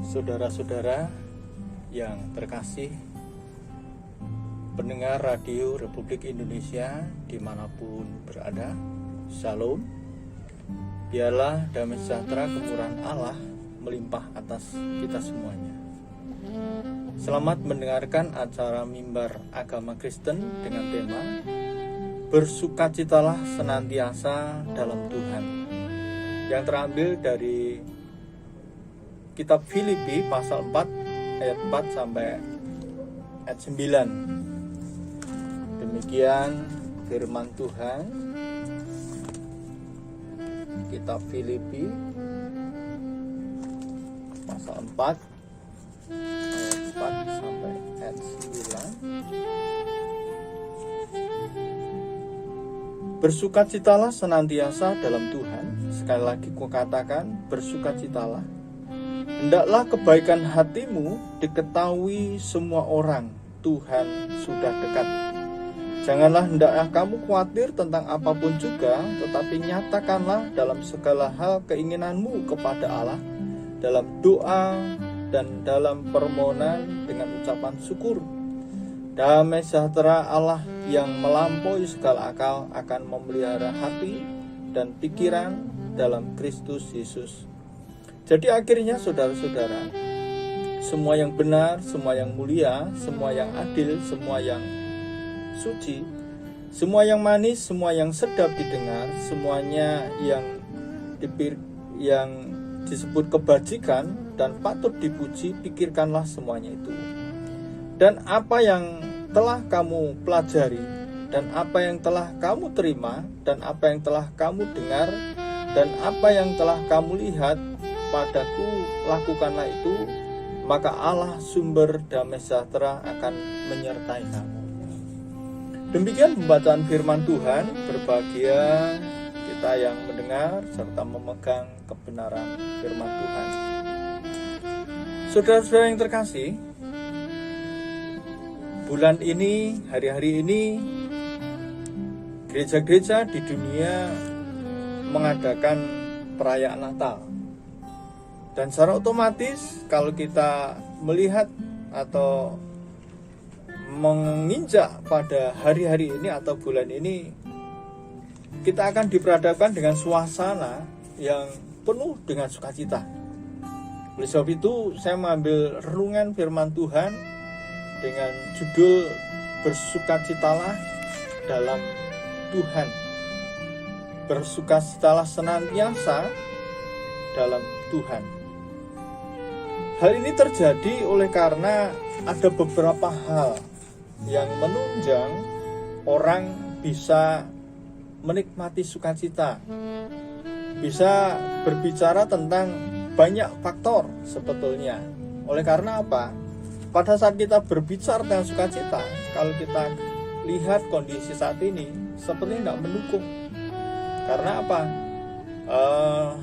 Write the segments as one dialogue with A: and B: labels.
A: Saudara-saudara yang terkasih, pendengar radio Republik Indonesia dimanapun berada, Shalom. Biarlah damai sejahtera kemurahan Allah melimpah atas kita semuanya. Selamat mendengarkan acara Mimbar Agama Kristen dengan tema Bersukacitalah senantiasa dalam Tuhan, yang terambil dari Kitab Filipi pasal 4 ayat 4 sampai ayat 9. Demikian firman Tuhan. Kitab Filipi pasal 4 ayat 4 sampai ayat 9. Bersukacitalah senantiasa dalam Tuhan. Sekali lagi kukatakan, bersukacitalah. Hendaklah kebaikan hatimu diketahui semua orang, Tuhan sudah dekat. Janganlah hendaklah kamu khawatir tentang apapun juga, tetapi nyatakanlah dalam segala hal keinginanmu kepada Allah, dalam doa dan dalam permohonan dengan ucapan syukur. Damai sejahtera Allah yang melampaui segala akal akan memelihara hati dan pikiran dalam Kristus Yesus. Jadi akhirnya saudara-saudara, semua yang benar, semua yang mulia, semua yang adil, semua yang suci, semua yang manis, semua yang sedap didengar, semuanya yang disebut kebajikan dan patut dipuji, pikirkanlah semuanya itu. Dan apa yang telah kamu pelajari, dan apa yang telah kamu terima, dan apa yang telah kamu dengar, dan apa yang telah kamu lihat padaku, lakukanlah itu, maka Allah sumber damai sejahtera akan menyertai kamu. Demikian pembacaan firman Tuhan. Berbahagia kita yang mendengar serta memegang kebenaran firman Tuhan. Saudara-saudara yang terkasih, bulan ini, hari-hari ini, gereja-gereja di dunia mengadakan perayaan Natal. Dan secara otomatis kalau kita melihat atau menginjak pada hari-hari ini atau bulan ini, kita akan diperhadapkan dengan suasana yang penuh dengan sukacita. Oleh sebab itu saya mengambil renungan firman Tuhan dengan judul Bersukacitalah dalam Tuhan. Bersukacitalah senantiasa dalam Tuhan. Hal ini terjadi oleh karena ada beberapa hal yang menunjang orang bisa menikmati sukacita. Bisa berbicara tentang banyak faktor sebetulnya. Oleh karena apa? Pada saat kita berbicara tentang sukacita, kalau kita lihat kondisi saat ini sepertinya tidak mendukung. Karena apa?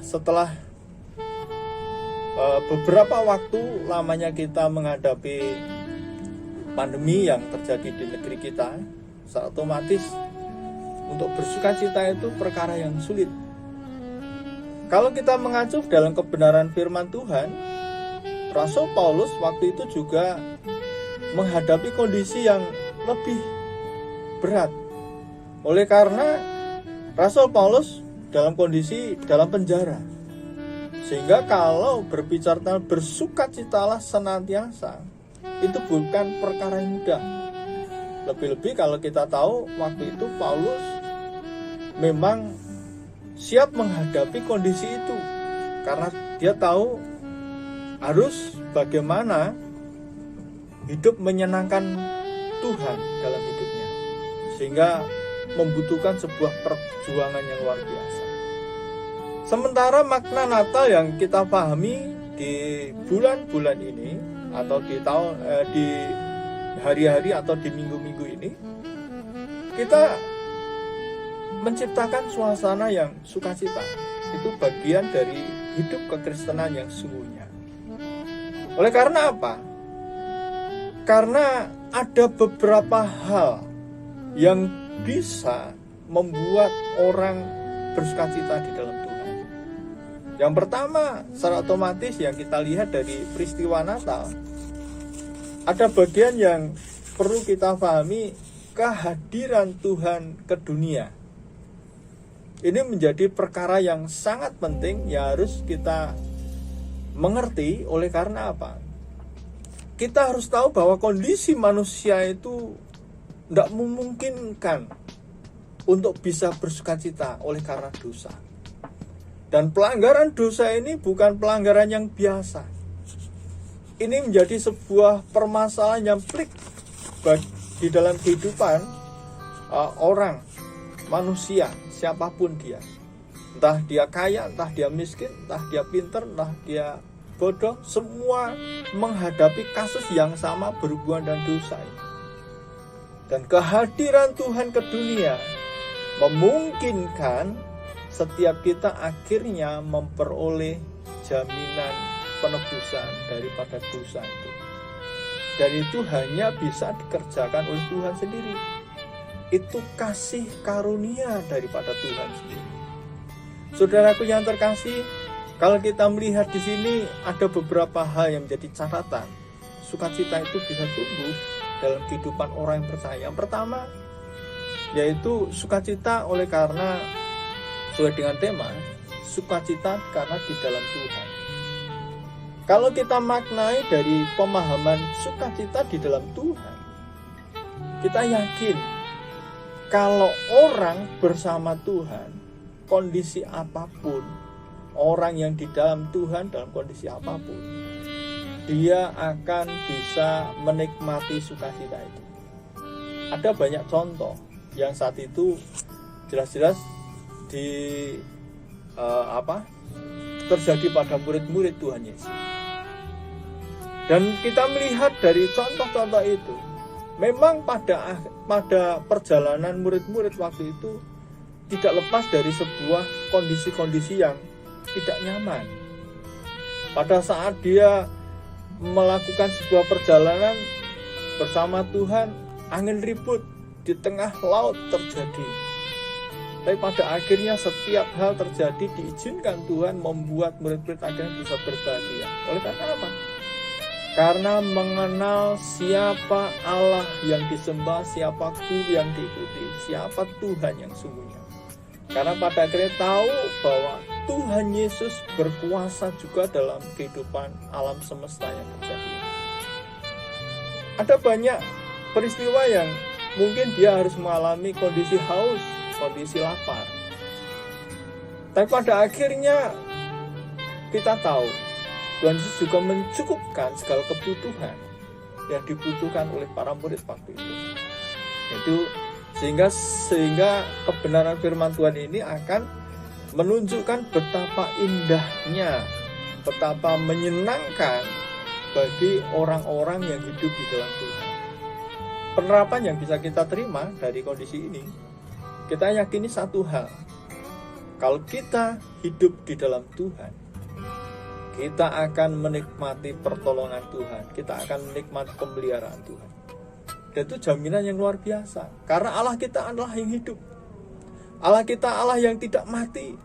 A: Setelah beberapa waktu lamanya kita menghadapi pandemi yang terjadi di negeri kita, secara otomatis untuk bersukacita itu perkara yang sulit. Kalau kita mengacu dalam kebenaran firman Tuhan, Rasul Paulus waktu itu juga menghadapi kondisi yang lebih berat. Oleh karena Rasul Paulus dalam kondisi dalam penjara. Sehingga kalau berbicara tentang bersukacitalah senantiasa, itu bukan perkara yang mudah. Lebih-lebih kalau kita tahu waktu itu Paulus memang siap menghadapi kondisi itu, karena dia tahu harus bagaimana hidup menyenangkan Tuhan dalam hidupnya, sehingga membutuhkan sebuah perjuangan yang luar biasa. Sementara makna Natal yang kita pahami di bulan-bulan ini atau di hari-hari atau di minggu-minggu ini, kita menciptakan suasana yang sukacita. Itu bagian dari hidup kekristenan yang sungguhnya. Oleh karena apa? Karena ada beberapa hal yang bisa membuat orang bersukacita di dalam Tuhan. Yang pertama, secara otomatis yang kita lihat dari peristiwa Natal, ada bagian yang perlu kita pahami, kehadiran Tuhan ke dunia. Ini menjadi perkara yang sangat penting yang harus kita mengerti. Oleh karena apa? Kita harus tahu bahwa kondisi manusia itu tidak memungkinkan untuk bisa bersukacita oleh karena dosa. Dan pelanggaran dosa ini bukan pelanggaran yang biasa. Ini menjadi sebuah permasalahan yang pelik di dalam kehidupan orang, manusia, siapapun dia. Entah dia kaya, entah dia miskin, entah dia pintar, entah dia bodoh, semua menghadapi kasus yang sama berhubungan dengan dosa ini. Dan kehadiran Tuhan ke dunia memungkinkan setiap kita akhirnya memperoleh jaminan penebusan daripada dosa itu. Dan itu hanya bisa dikerjakan oleh Tuhan sendiri. Itu kasih karunia daripada Tuhan sendiri. Saudaraku yang terkasih, kalau kita melihat di sini ada beberapa hal yang menjadi catatan. Sukacita itu bisa tumbuh dalam kehidupan orang yang percaya. Yang pertama, yaitu sukacita oleh karena, sesuai dengan tema, sukacita karena di dalam Tuhan. Kalau kita maknai dari pemahaman sukacita di dalam Tuhan, kita yakin kalau orang bersama Tuhan, kondisi apapun, orang yang di dalam Tuhan dalam kondisi apapun, dia akan bisa menikmati sukacita itu. Ada banyak contoh yang saat itu jelas-jelas terjadi pada murid-murid Tuhan Yesus. Dan kita melihat dari contoh-contoh itu, memang pada perjalanan murid-murid waktu itu tidak lepas dari sebuah kondisi-kondisi yang tidak nyaman. Pada saat dia melakukan sebuah perjalanan bersama Tuhan, angin ribut di tengah laut terjadi. Tapi pada akhirnya setiap hal terjadi diizinkan Tuhan membuat murid-murid akhirnya bisa berbahagia. Oleh karena apa? Karena mengenal siapa Allah yang disembah, siapa guru yang diikuti, siapa Tuhan yang sungguhnya. Karena pada akhirnya tahu bahwa Tuhan Yesus berkuasa juga dalam kehidupan alam semesta yang terjadi. Ada banyak peristiwa yang mungkin dia harus mengalami kondisi haus, kondisi lapar. Tapi pada akhirnya kita tahu Tuhan Yesus juga mencukupkan segala kebutuhan yang dibutuhkan oleh para murid waktu itu. Sehingga kebenaran firman Tuhan ini akan menunjukkan betapa indahnya, betapa menyenangkan bagi orang-orang yang hidup di dalam Tuhan. Penerapan yang bisa kita terima dari kondisi ini, kita yakini satu hal. Kalau kita hidup di dalam Tuhan, kita akan menikmati pertolongan Tuhan, kita akan menikmati pemeliharaan Tuhan. Dan itu jaminan yang luar biasa. Karena Allah kita adalah yang hidup. Allah kita Allah yang tidak mati.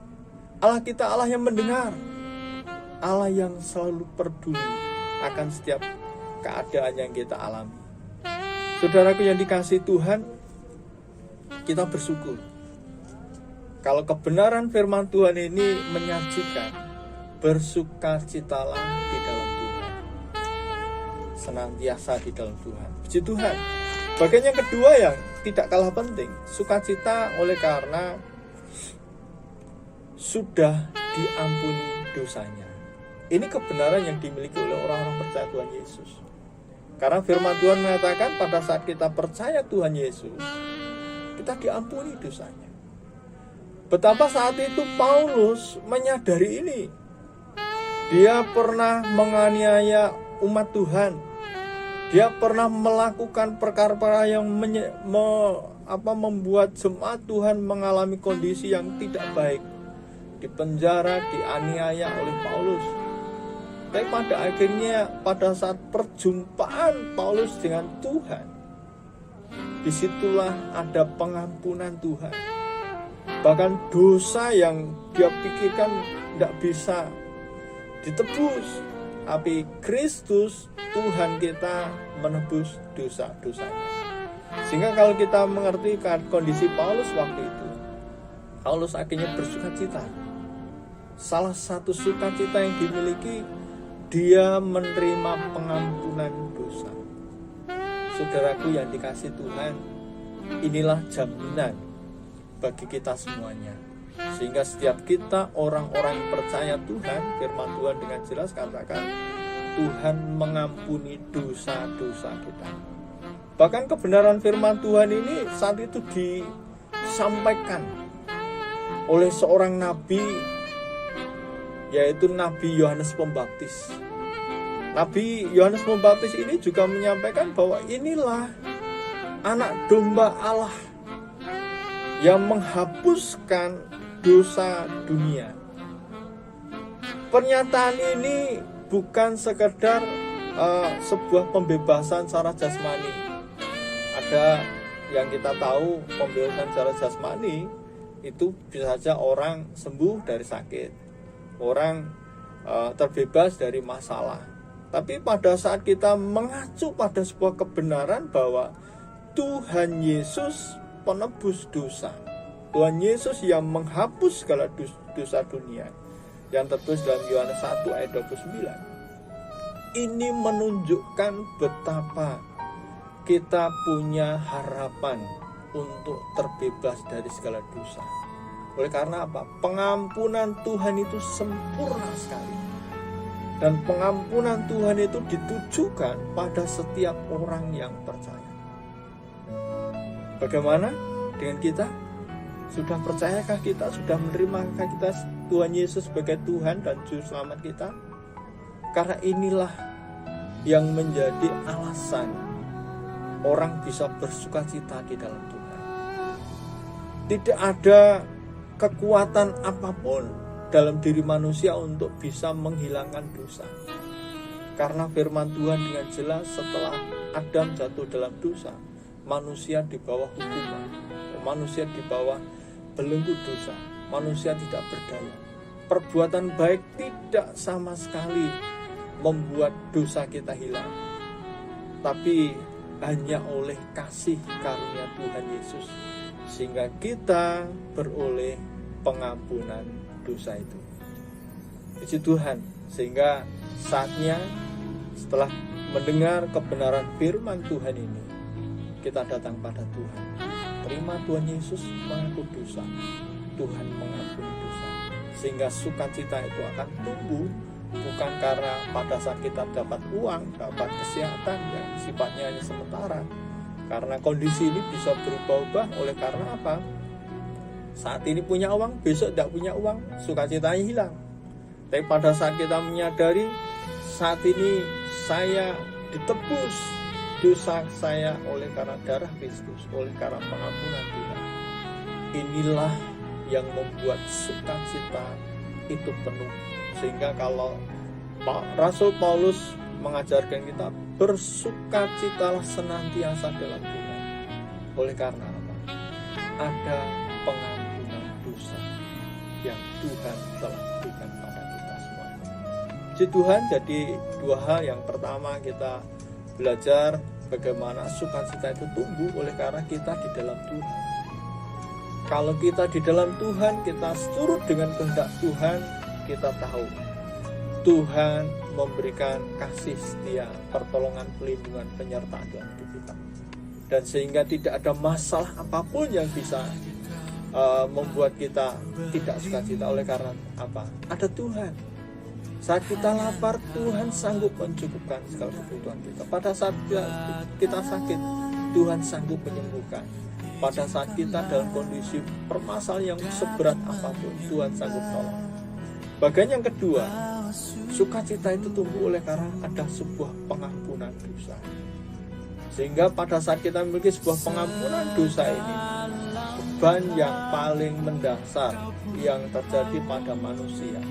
A: Allah kita Allah yang mendengar. Allah yang selalu peduli akan setiap keadaan yang kita alami. Saudaraku yang dikasihi Tuhan, kita bersyukur kalau kebenaran firman Tuhan ini menyajikan bersukacitalah di dalam Tuhan, senantiasa di dalam Tuhan. Puji Tuhan. Bagian yang kedua yang tidak kalah penting, sukacita oleh karena sudah diampuni dosanya. Ini kebenaran yang dimiliki oleh orang-orang percaya Tuhan Yesus. Karena firman Tuhan mengatakan pada saat kita percaya Tuhan Yesus, kita diampuni dosanya. Betapa saat itu Paulus menyadari ini. Dia pernah menganiaya umat Tuhan. Dia pernah melakukan perkara-perkara yang membuat jemaat Tuhan mengalami kondisi yang tidak baik. Dipenjara, dianiaya oleh Paulus. Tapi pada akhirnya pada saat perjumpaan Paulus dengan Tuhan, disitulah ada pengampunan Tuhan. Bahkan dosa yang dia pikirkan tidak bisa ditebus, tapi Kristus Tuhan kita menebus dosa-dosanya. Sehingga kalau kita mengerti kondisi Paulus waktu itu, Paulus akhirnya bersukacita. Salah satu sukacita yang dimiliki, dia menerima pengampunan dosa. Saudaraku yang dikasih Tuhan, inilah jaminan bagi kita semuanya. Sehingga setiap kita orang-orang yang percaya Tuhan, firman Tuhan dengan jelas katakan, Tuhan mengampuni dosa-dosa kita. Bahkan kebenaran firman Tuhan ini saat itu disampaikan oleh seorang nabi, yaitu Nabi Yohanes Pembaptis. Nabi Yohanes Pembaptis ini juga menyampaikan bahwa inilah anak domba Allah yang menghapuskan dosa dunia. Pernyataan ini bukan sekedar sebuah pembebasan secara jasmani. Ada yang kita tahu, pembebasan secara jasmani itu bisa saja orang sembuh dari sakit, orang terbebas dari masalah. Tapi pada saat kita mengacu pada sebuah kebenaran bahwa Tuhan Yesus penebus dosa, Tuhan Yesus yang menghapus segala dosa dunia, yang tertulis dalam Yohanes 1 ayat 29. Ini menunjukkan betapa kita punya harapan untuk terbebas dari segala dosa. Oleh karena apa? Pengampunan Tuhan itu sempurna sekali. Dan pengampunan Tuhan itu ditujukan pada setiap orang yang percaya. Bagaimana dengan kita? Sudah percayakah kita? Sudah menerimahkah kita Tuhan Yesus sebagai Tuhan dan Juru Selamat kita? Karena inilah yang menjadi alasan orang bisa bersukacita di dalam Tuhan. Tidak ada kekuatan apapun dalam diri manusia untuk bisa menghilangkan dosa. Karena firman Tuhan dengan jelas, setelah Adam jatuh dalam dosa, manusia di bawah hukuman, manusia di bawah belenggu dosa, manusia tidak berdaya. Perbuatan baik tidak sama sekali membuat dosa kita hilang, tapi hanya oleh kasih karunia Tuhan Yesus, sehingga kita beroleh pengampunan dosa itu. Puji Tuhan. Sehingga saatnya setelah mendengar kebenaran firman Tuhan ini, kita datang pada Tuhan. Terima Tuhan Yesus mengaku dosa, Tuhan mengampuni dosa. Sehingga sukacita itu akan tumbuh, bukan karena pada saat kita dapat uang, dapat kesehatan yang sifatnya hanya sementara. Karena kondisi ini bisa berubah-ubah. Oleh karena apa? Saat ini punya uang, besok tidak punya uang, sukacitanya hilang. Tapi pada saat kita menyadari, saat ini saya ditebus dosa saya oleh karena darah Kristus, oleh karena pengampunan Tuhan. Inilah yang membuat sukacita itu penuh. Sehingga kalau Rasul Paulus mengajarkan kita, bersukacitalah senantiasa dalam Tuhan. Oleh karena apa? Ada pengampunan dosa yang Tuhan telah berikan pada kita semua. Puji Tuhan. Jadi dua hal. Yang pertama, kita belajar bagaimana sukacita itu tumbuh oleh karena kita di dalam Tuhan. Kalau kita di dalam Tuhan, kita turut dengan kehendak Tuhan, kita tahu Tuhan memberikan kasih setia, pertolongan, pelindungan, penyertaan dalam hidup kita. Dan sehingga tidak ada masalah apapun yang bisa membuat kita tidak sukacita. Oleh karena apa? Ada Tuhan. Saat kita lapar, Tuhan sanggup mencukupkan segala kebutuhan kita. Pada saat kita sakit, Tuhan sanggup menyembuhkan. Pada saat kita dalam kondisi permasalahan yang seberat apapun, Tuhan sanggup tolong. Bagian yang kedua, sukacita itu tumbuh oleh karena ada sebuah pengampunan dosa. Sehingga pada saat kita memiliki sebuah pengampunan dosa ini, beban yang paling mendasar yang terjadi pada manusia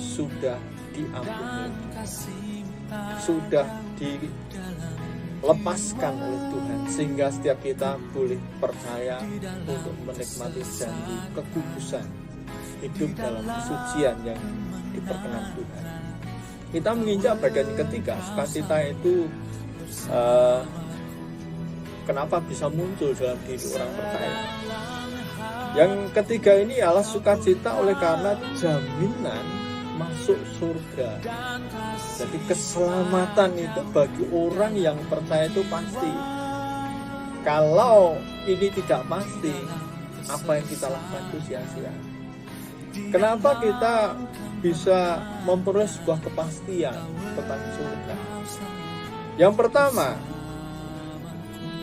A: sudah diampuni, sudah dilepaskan oleh Tuhan, sehingga setiap kita boleh percaya untuk menikmati janji kekudusan, hidup dalam kesucian yang diperkenan Tuhan. Kita menginjak bagian ketiga, sukacita itu kenapa bisa muncul dalam diri orang percaya. Yang ketiga ini adalah sukacita oleh karena jaminan masuk surga. Jadi keselamatan itu bagi orang yang percaya itu pasti. Kalau ini tidak pasti, apa yang kita lakukan itu sia-sia. Kenapa kita bisa memperoleh sebuah kepastian tentang surga? Yang pertama,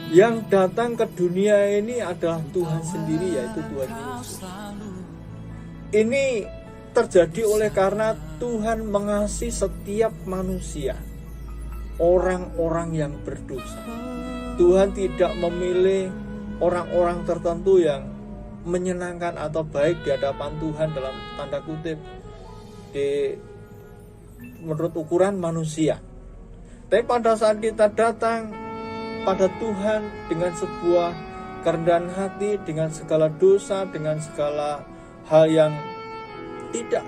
A: yang datang ke dunia ini adalah Tuhan sendiri, yaitu Tuhan Yesus. Ini terjadi oleh karena Tuhan mengasihi setiap manusia, orang-orang yang berdosa. Tuhan tidak memilih orang-orang tertentu yang menyenangkan atau baik di hadapan Tuhan dalam tanda kutip menurut ukuran manusia. Tapi pada saat kita datang pada Tuhan dengan sebuah kerendahan hati, dengan segala dosa, dengan segala hal yang tidak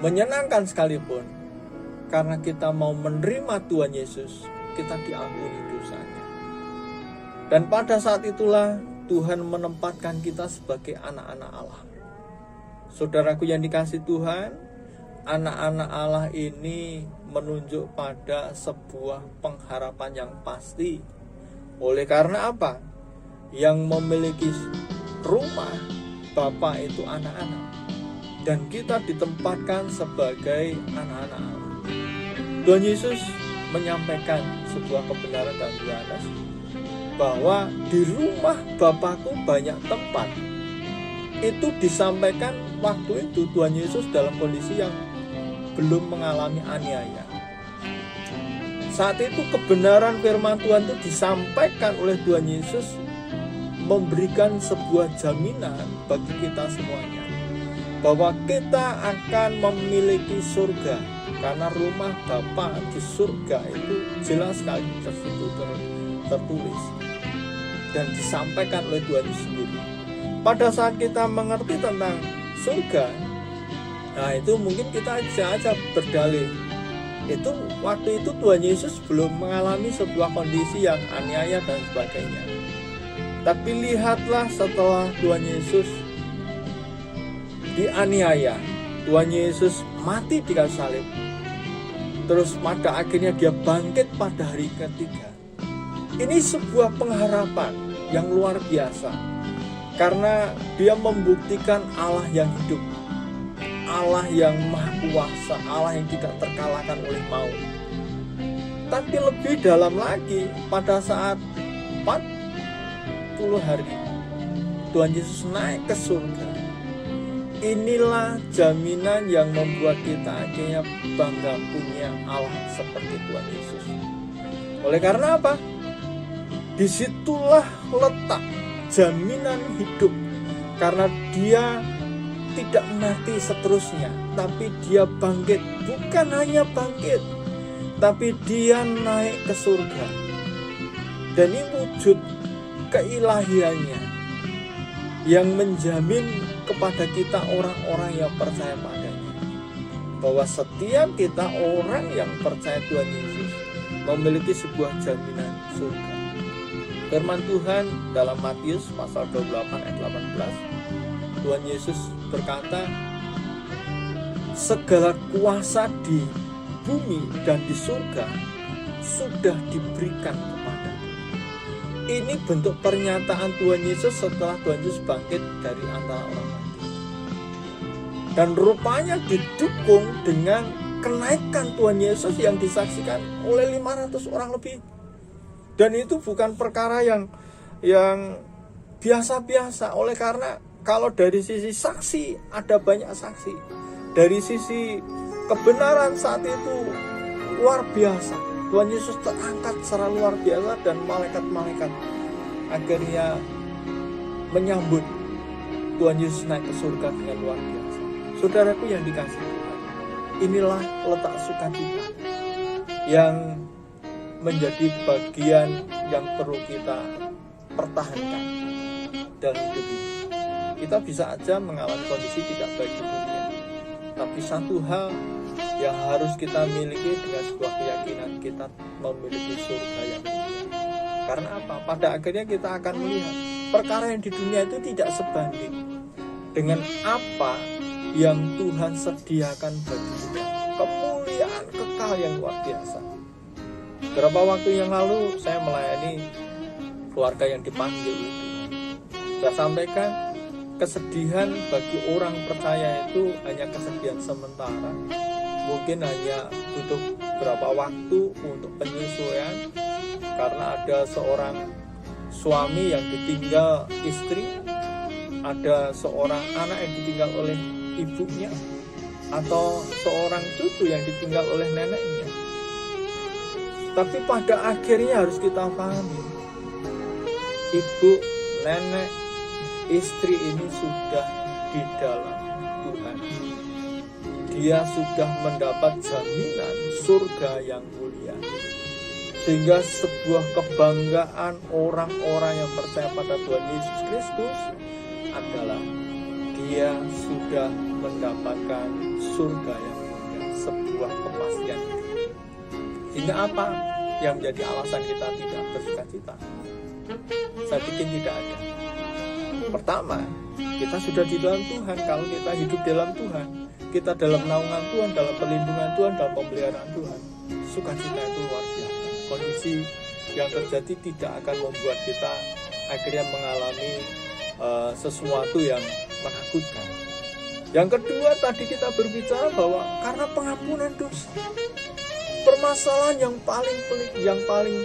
A: menyenangkan sekalipun, karena kita mau menerima Tuhan Yesus, kita diampuni dosanya. Dan pada saat itulah Tuhan menempatkan kita sebagai anak-anak Allah. Saudaraku yang dikasihi Tuhan, anak-anak Allah ini menunjuk pada sebuah pengharapan yang pasti. Oleh karena apa? Yang memiliki rumah Bapa itu anak-anak, dan kita ditempatkan sebagai anak-anak Allah. Tuhan Yesus menyampaikan sebuah kebenaran dalam Yohanes bahwa di rumah Bapakku banyak tempat. Itu disampaikan waktu itu Tuhan Yesus dalam kondisi yang belum mengalami aniaya. Saat itu kebenaran firman Tuhan itu disampaikan oleh Tuhan Yesus, memberikan sebuah jaminan bagi kita semuanya bahwa kita akan memiliki surga, karena rumah Bapa di surga itu jelas sekali tertulis dan disampaikan oleh Tuhan sendiri. Pada saat kita mengerti tentang surga, nah itu mungkin kita aja berdalih, itu waktu itu Tuhan Yesus belum mengalami sebuah kondisi yang aniaya dan sebagainya. Tapi lihatlah setelah Tuhan Yesus dianiaya, Tuhan Yesus mati di kayu salib, terus pada akhirnya dia bangkit pada hari ketiga. Ini sebuah pengharapan yang luar biasa, karena dia membuktikan Allah yang hidup, Allah yang maha kuasa, Allah yang tidak terkalahkan oleh maut. Tapi lebih dalam lagi, pada saat 40 hari Tuhan Yesus naik ke surga. Inilah jaminan yang membuat kita akhirnya bangga punya Allah seperti Tuhan Yesus. Oleh karena apa? Disitulah letak jaminan hidup, karena dia tidak mati seterusnya, tapi dia bangkit. Bukan hanya bangkit, tapi dia naik ke surga. Dan ini wujud keilahiannya yang menjamin kepada kita orang-orang yang percaya padanya, bahwa setiap kita orang yang percaya Tuhan Yesus memiliki sebuah jaminan surga. Firman Tuhan dalam Matius pasal 28 ayat 18, Tuhan Yesus berkata, segala kuasa di bumi dan di surga sudah diberikan kepadaku. Ini bentuk pernyataan Tuhan Yesus setelah Tuhan Yesus bangkit dari antara orang mati. Dan rupanya didukung dengan kenaikan Tuhan Yesus yang disaksikan oleh 500 orang lebih. Dan itu bukan perkara yang biasa-biasa. Oleh karena kalau dari sisi saksi ada banyak saksi, dari sisi kebenaran saat itu luar biasa. Tuhan Yesus terangkat secara luar biasa, dan malaikat-malaikat akhirnya menyambut Tuhan Yesus naik ke surga dengan luar biasa. Saudaraku yang dikasihi Tuhan, inilah letak sukacita yang menjadi bagian yang perlu kita pertahankan dalam hidup ini. Kita bisa aja mengalami kondisi tidak baik di dunia, tapi satu hal yang harus kita miliki dengan sebuah keyakinan, kita memiliki surga yang mulia. Karena apa? Pada akhirnya kita akan melihat perkara yang di dunia itu tidak sebanding dengan apa yang Tuhan sediakan bagi kita. Kemuliaan kekal yang luar biasa. Beberapa waktu yang lalu saya melayani keluarga yang dipanggil itu. Saya sampaikan, kesedihan bagi orang percaya itu hanya kesedihan sementara. Mungkin hanya butuh beberapa waktu untuk penyesuaian, karena ada seorang suami yang ditinggal istri, ada seorang anak yang ditinggal oleh ibunya, atau seorang cucu yang ditinggal oleh neneknya. Tapi pada akhirnya harus kita pahami, ibu, nenek, istri ini sudah di dalam Tuhan. Dia sudah mendapat jaminan surga yang mulia. Sehingga sebuah kebanggaan orang-orang yang percaya pada Tuhan Yesus Kristus adalah dia sudah mendapatkan surga yang mulia, sebuah kepastian hidup. Sehingga apa yang menjadi alasan kita tidak bersukacita? Saya pikir tidak ada. Pertama, kita sudah di dalam Tuhan. Kalau kita hidup dalam Tuhan, kita dalam naungan Tuhan, dalam perlindungan Tuhan, dalam pemeliharaan Tuhan, sukacita itu luar biasa. Kondisi yang terjadi tidak akan membuat kita akhirnya mengalami sesuatu yang menakutkan. Yang kedua, tadi kita berbicara bahwa karena pengampunan dosa, permasalahan yang paling pelik, yang paling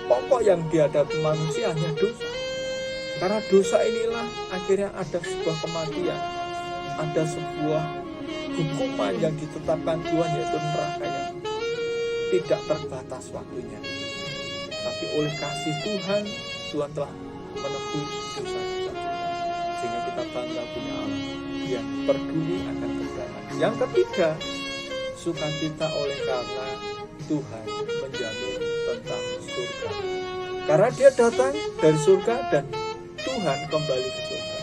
A: pokok yang dihadapi manusia hanya dosa. Karena dosa inilah akhirnya ada sebuah kematian, ada sebuah hukuman yang ditetapkan Tuhan, yaitu neraka yang tidak terbatas waktunya. Tapi oleh kasih Tuhan, Tuhan telah menebus dosa-dosa kita, sehingga kita bangga punya Allah yang peduli akan kebenaran. Yang ketiga, sukacita oleh karena Tuhan menjamin tentang surga. Karena dia datang dari surga dan Tuhan kembali ke surga.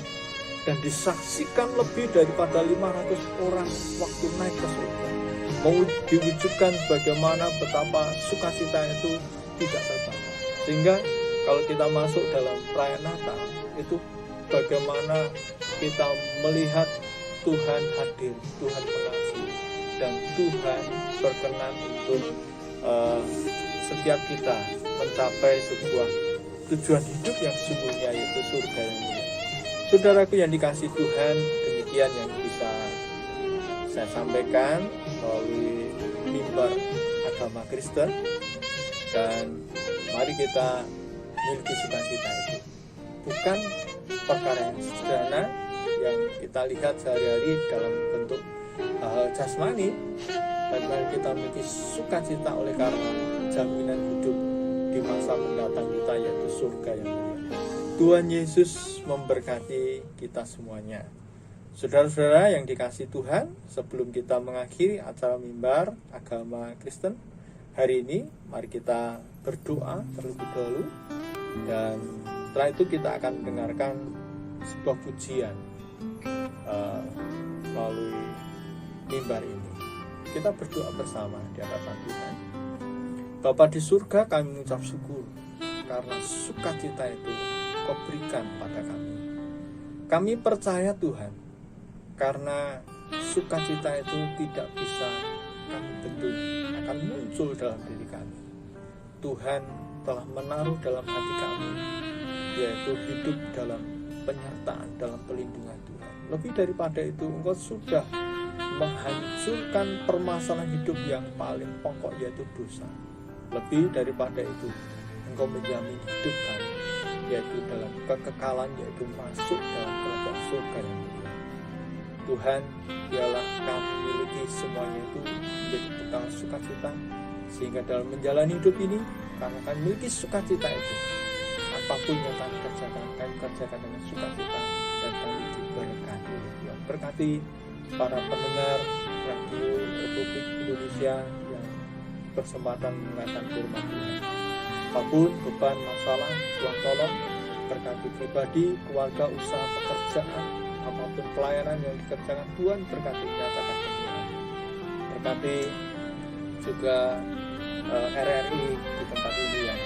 A: Dan disaksikan lebih daripada 500 orang waktu naik ke surga. Mau diwujudkan bagaimana betapa sukacita itu tidak terbatas. Sehingga kalau kita masuk dalam perayaan Natal, itu bagaimana kita melihat Tuhan hadir, Tuhan mengasihi, dan Tuhan berkenan untuk setiap kita mencapai sebuah tujuan hidup yang sungguhnya, yaitu surga yang mulia. Saudaraku yang dikasihi Tuhan, demikian yang bisa saya sampaikan melalui mimbar agama Kristen. Dan mari kita miliki sukacita itu. Bukan perkara yang sederhana yang kita lihat sehari-hari dalam bentuk hal jasmani, dan mari kita memiliki sukacita oleh karena jaminan hidup di masa mendatang kita, yaitu surga yang mulia. Tuhan Yesus memberkati kita semuanya. Saudara-saudara yang dikasihi Tuhan, sebelum kita mengakhiri acara mimbar agama Kristen hari ini, mari kita berdoa terlebih dahulu, dan setelah itu kita akan mendengarkan sebuah pujian melalui mimbar ini. Kita berdoa bersama di hadapan Tuhan. Bapa di surga, kami mengucap syukur karena sukacita itu Kau berikan pada kami. Kami percaya Tuhan, karena sukacita itu tidak bisa kami bentuk, akan muncul dalam diri kami. Tuhan telah menaruh dalam hati kami, yaitu hidup dalam penyertaan, dalam pelindungan Tuhan. Lebih daripada itu, Engkau sudah menghancurkan permasalahan hidup yang paling pokok, yaitu dosa. Lebih daripada itu, Engkau menjamin hidup kami, yaitu dalam kekekalan, yaitu masuk dalam kerajaan surga yang mulia. Tuhan, biarlah kami miliki semuanya itu menjadi bekal sukacita, sehingga dalam menjalani hidup ini, karena kami memiliki sukacita itu, apapun yang kami kerjakan dengan sukacita, dan kami diberkati oleh Tuhan. Berkati para pendengar Radio Republik Indonesia yang kesempatan mendengarkan firman Tuhan. Apapun beban masalah, Tuhan tolong berkati pribadi, keluarga, usaha, pekerjaan, apapun pelayanan yang dikerjakan, Tuhan berkati, nyatakan kemuliaan. Berkati juga RRI di tempat ini yang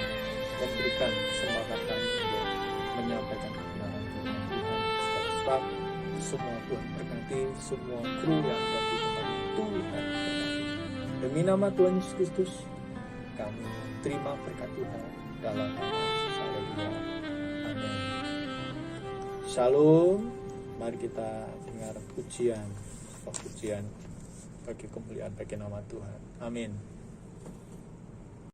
A: memberikan kesempatan kami untuk menyampaikan kebenaran firman Tuhan. Staff semua Tuhan berkati, semua kru yang ada di tempat ini Tuhan berkati. Demi nama Tuhan Yesus Kristus, kami terima berkat Tuhan dalam nama Yesus. Haleluya. Amin. Shalom. Mari kita dengar pujian bagi kemuliaan bagi nama Tuhan. Amin.